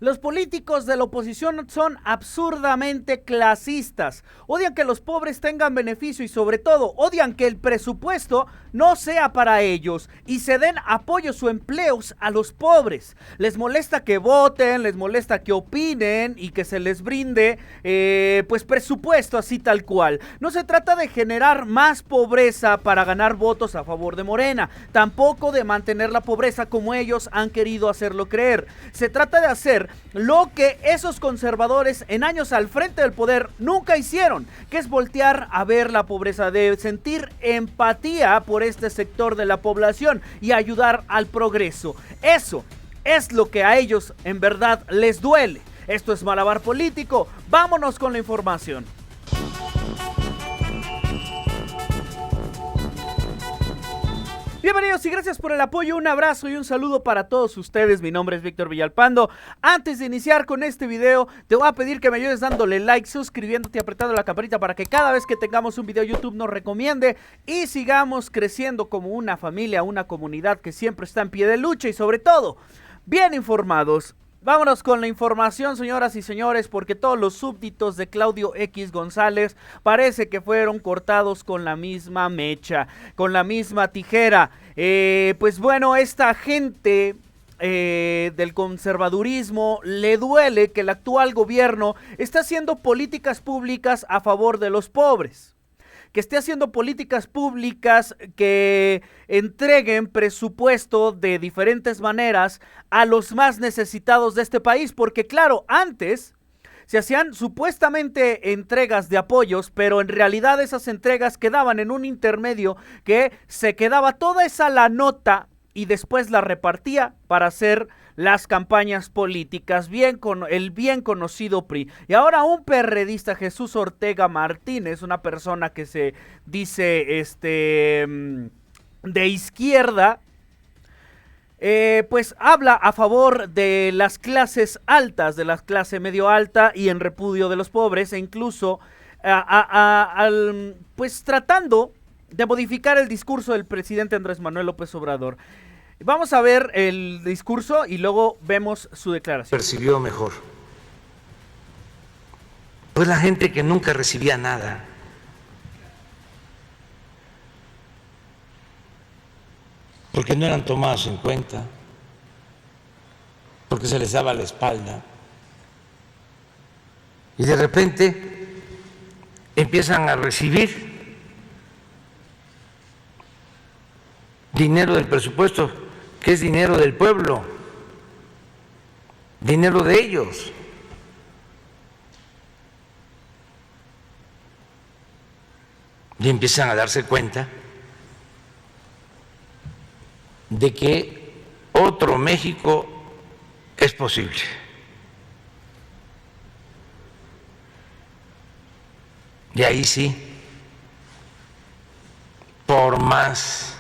Los políticos de la oposición son absurdamente clasistas. Odian que los pobres tengan beneficio y sobre todo odian que el presupuesto no sea para ellos y se den apoyos o empleos a los pobres. Les molesta que voten, les molesta que opinen y que se les brinde pues presupuesto así tal cual. No se trata de generar más pobreza para ganar votos a favor de Morena, tampoco de mantener la pobreza como ellos han querido hacerlo creer. Se trata de hacer lo que esos conservadores en años al frente del poder nunca hicieron, que es voltear a ver la pobreza, de sentir empatía por este sector de la población y ayudar al progreso. Eso es lo que a ellos en verdad les duele. Esto es Malabar Político. Vámonos con la información. Bienvenidos y gracias por el apoyo, un abrazo y un saludo para todos ustedes. Mi nombre es Víctor Villalpando. Antes de iniciar con este video, te voy a pedir que me ayudes dándole like, suscribiéndote y apretando la campanita para que cada vez que tengamos un video YouTube nos recomiende y sigamos creciendo como una familia, una comunidad que siempre está en pie de lucha y sobre todo, bien informados. Vámonos con la información, señoras y señores, porque todos los súbditos de Claudio X González parece que fueron cortados con la misma mecha, con la misma tijera. Pues bueno, esta gente del conservadurismo le duele que el actual gobierno está haciendo políticas públicas a favor de los pobres, que esté haciendo políticas públicas que entreguen presupuesto de diferentes maneras a los más necesitados de este país, porque claro, antes se hacían supuestamente entregas de apoyos, pero en realidad esas entregas quedaban en un intermedio que se quedaba toda esa la nota y después la repartía para hacer las campañas políticas, el bien conocido PRI. Y ahora un perredista, Jesús Ortega Martínez, una persona que se dice de izquierda, pues habla a favor de las clases altas, de la clase medio alta y en repudio de los pobres, e incluso pues tratando de modificar el discurso del presidente Andrés Manuel López Obrador. Vamos a ver el discurso y luego vemos su declaración. Percibió mejor. Pues la gente que nunca recibía nada. Porque no eran tomados en cuenta. Porque se les daba la espalda. Y de repente empiezan a recibir dinero del presupuesto, que es dinero del pueblo, dinero de ellos. Y empiezan a darse cuenta de que otro México es posible. Y ahí sí, por más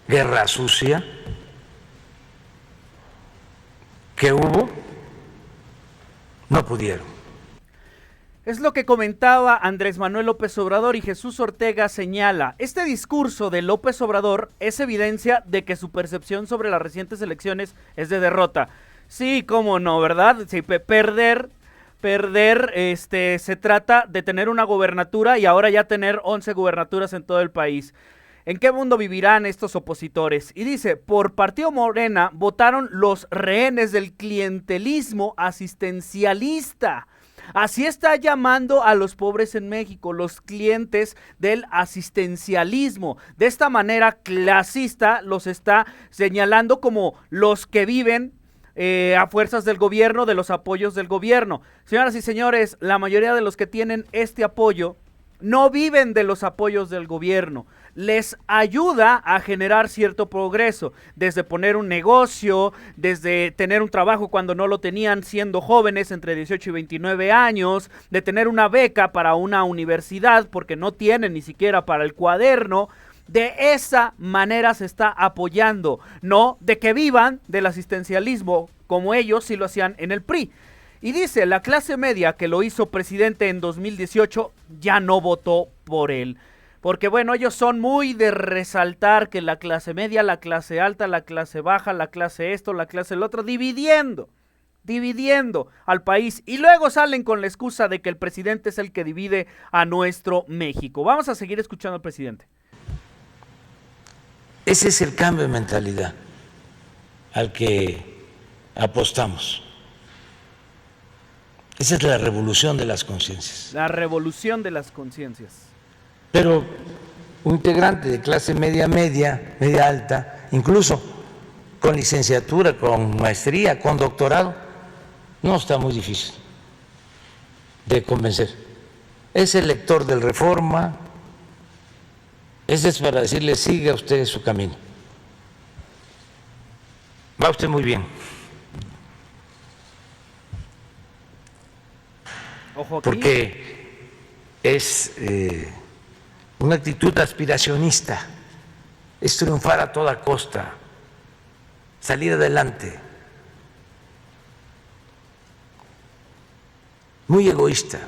guerra sucia que hubo, no pudieron. Es lo que comentaba Andrés Manuel López Obrador y Jesús Ortega señala. Este discurso de López Obrador es evidencia de que su percepción sobre las recientes elecciones es de derrota. Sí, cómo no, ¿verdad? Sí, perder, se trata de tener una gobernatura y ahora ya tener 11 gubernaturas en todo el país. ¿En qué mundo vivirán estos opositores? Y dice, por Partido Morena votaron los rehenes del clientelismo asistencialista. Así está llamando a los pobres en México, los clientes del asistencialismo. De esta manera clasista los está señalando como los que viven a fuerzas del gobierno, de los apoyos del gobierno. Señoras y señores, la mayoría de los que tienen este apoyo no viven de los apoyos del gobierno. Les ayuda a generar cierto progreso, desde poner un negocio, desde tener un trabajo cuando no lo tenían siendo jóvenes entre 18 y 29 años, de tener una beca para una universidad porque no tienen ni siquiera para el cuaderno. De esa manera se está apoyando, no de que vivan del asistencialismo como ellos sí lo hacían en el PRI. Y dice, la clase media que lo hizo presidente en 2018 ya no votó por él. Porque bueno, ellos son muy de resaltar que la clase media, la clase alta, la clase baja, la clase esto, la clase el otro, dividiendo dividiendo al país y luego salen con la excusa de que el presidente es el que divide a nuestro México. Vamos a seguir escuchando al presidente. Ese es el cambio de mentalidad al que apostamos. Esa es la revolución de las conciencias. La revolución de las conciencias. Pero un integrante de clase media, media alta, incluso con licenciatura, con maestría, con doctorado, no está muy difícil de convencer. Es el lector del Reforma, ese es para decirle, siga usted su camino. Va usted muy bien. Ojo aquí. Porque es una actitud aspiracionista, es triunfar a toda costa, salir adelante, muy egoísta.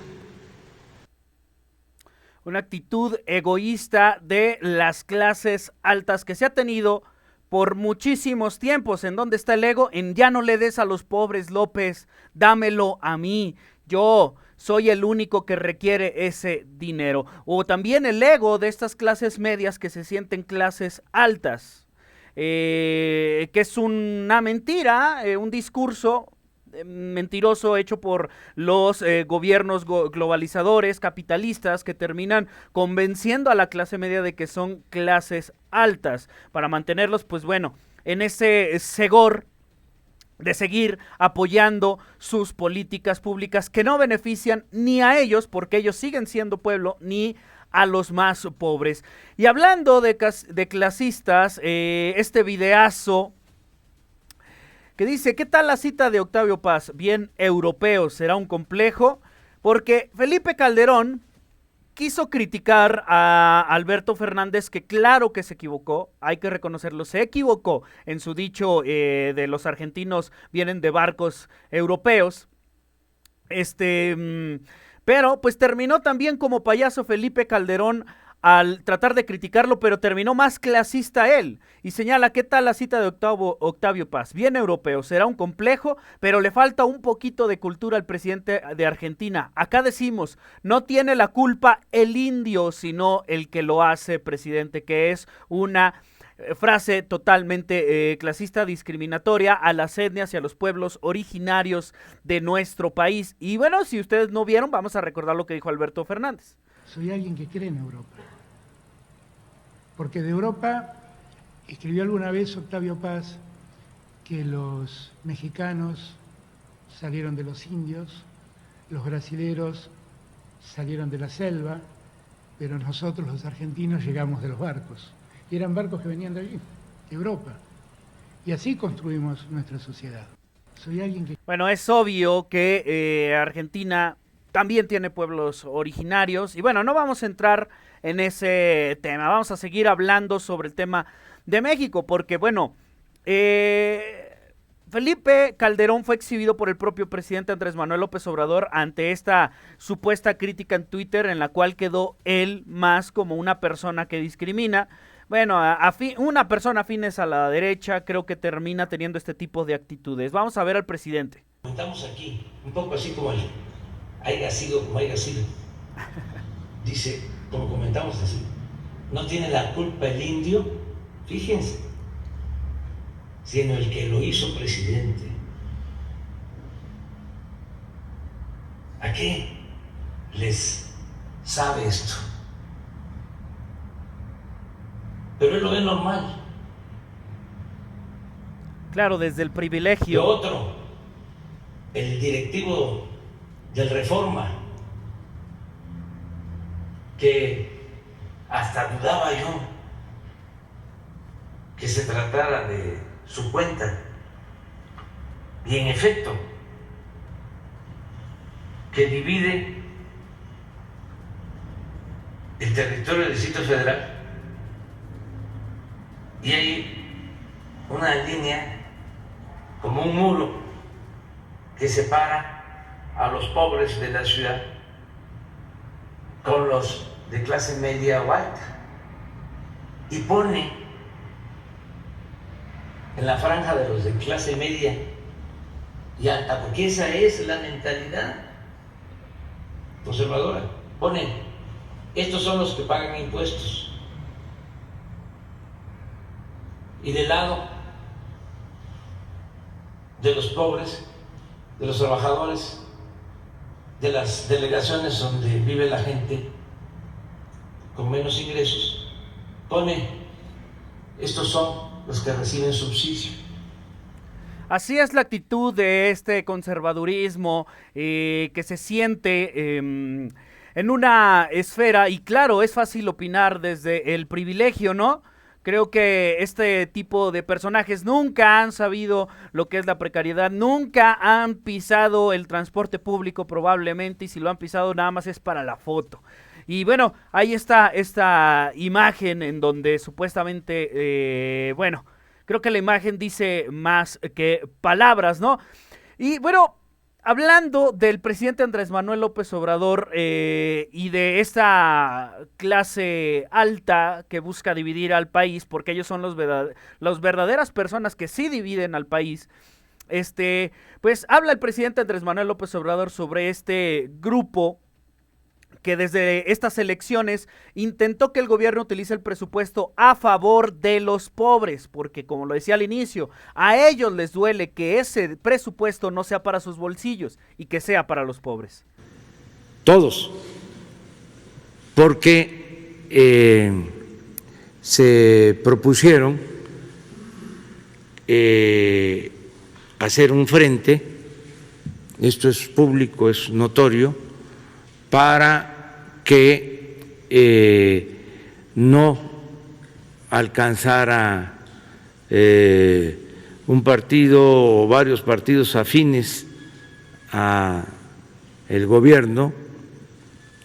Una actitud egoísta de las clases altas que se ha tenido por muchísimos tiempos. ¿En dónde está el ego? En ya no le des a los pobres, López, dámelo a mí. Yo soy el único que requiere ese dinero. O también el ego de estas clases medias que se sienten clases altas, que es una mentira, un discurso mentiroso hecho por los gobiernos globalizadores, capitalistas, que terminan convenciendo a la clase media de que son clases altas, para mantenerlos, pues bueno, en ese segor de seguir apoyando sus políticas públicas que no benefician ni a ellos, porque ellos siguen siendo pueblo, ni a los más pobres. Y hablando de clasistas, este videazo que dice, ¿qué tal la cita de Octavio Paz? Bien europeo, será un complejo, porque Felipe Calderón quiso criticar a Alberto Fernández, que claro que se equivocó, hay que reconocerlo, se equivocó en su dicho de los argentinos vienen de barcos europeos, pero pues terminó también como payaso Felipe Calderón al tratar de criticarlo, pero terminó más clasista él, y señala, ¿qué tal la cita de Octavio Paz? Bien europeo, será un complejo, pero le falta un poquito de cultura al presidente de Argentina. Acá decimos, no tiene la culpa el indio, sino el que lo hace, presidente, que es una frase totalmente clasista, discriminatoria a las etnias y a los pueblos originarios de nuestro país. Y bueno, si ustedes no vieron, vamos a recordar lo que dijo Alberto Fernández. Soy alguien que cree en Europa, porque de Europa escribió alguna vez Octavio Paz que los mexicanos salieron de los indios, los brasileros salieron de la selva, pero nosotros los argentinos llegamos de los barcos, y eran barcos que venían de allí, de Europa, y así construimos nuestra sociedad. Soy alguien que... Bueno, es obvio que Argentina también tiene pueblos originarios, y bueno, no vamos a entrar en ese tema, vamos a seguir hablando sobre el tema de México, porque bueno, Felipe Calderón fue exhibido por el propio presidente Andrés Manuel López Obrador ante esta supuesta crítica en Twitter, en la cual quedó él más como una persona que discrimina. Bueno, una persona afines a la derecha creo que termina teniendo este tipo de actitudes. Vamos a ver al presidente. Estamos aquí, un poco así como el haya sido como haya sido. Dice, como comentamos así, no tiene la culpa el indio, fíjense, sino el que lo hizo presidente. ¿A qué les sabe esto? Pero él lo ve normal. Claro, desde el privilegio. Lo otro, el directivo del Reforma, que hasta dudaba yo que se tratara de su cuenta, y en efecto, que divide el territorio del Distrito Federal, y hay una línea como un muro que separa a los pobres de la ciudad con los de clase media o alta, y pone en la franja de los de clase media y alta, porque esa es la mentalidad conservadora. Ponen, estos son los que pagan impuestos, y del lado de los pobres, de los trabajadores, de las delegaciones donde vive la gente con menos ingresos, pone, estos son los que reciben subsidio. Así es la actitud de este conservadurismo que se siente en una esfera, y claro, es fácil opinar desde el privilegio, ¿no? Creo que este tipo de personajes nunca han sabido lo que es la precariedad, nunca han pisado el transporte público probablemente, y si lo han pisado nada más es para la foto. Y bueno, ahí está esta imagen en donde supuestamente, bueno, creo que la imagen dice más que palabras, ¿no? Y bueno, hablando del presidente Andrés Manuel López Obrador y de esta clase alta que busca dividir al país, porque ellos son las verdaderas personas que sí dividen al país, pues habla el presidente Andrés Manuel López Obrador sobre este grupo que desde estas elecciones intentó que el gobierno utilice el presupuesto a favor de los pobres, porque como lo decía al inicio, a ellos les duele que ese presupuesto no sea para sus bolsillos y que sea para los pobres. Todos, porque se propusieron hacer un frente, esto es público, es notorio, para que no alcanzara un partido o varios partidos afines a el gobierno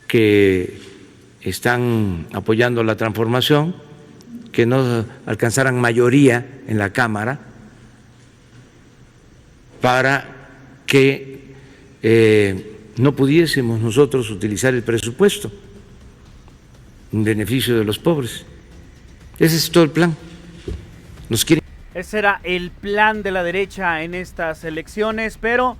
que están apoyando la transformación, que no alcanzaran mayoría en la Cámara, para que no pudiésemos nosotros utilizar el presupuesto en beneficio de los pobres. Ese es todo el plan. Nos quieren. Ese era el plan de la derecha en estas elecciones, pero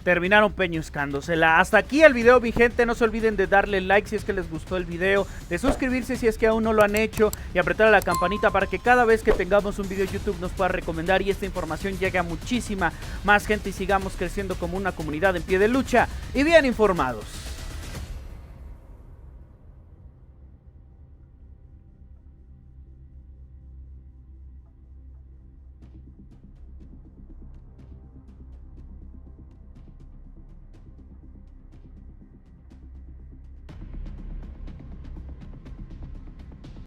terminaron peñuscándosela. Hasta aquí el video, mi gente. No se olviden de darle like si es que les gustó el video, de suscribirse si es que aún no lo han hecho, y apretar a la campanita para que cada vez que tengamos un video YouTube nos pueda recomendar y esta información llegue a muchísima más gente y sigamos creciendo como una comunidad en pie de lucha y bien informados.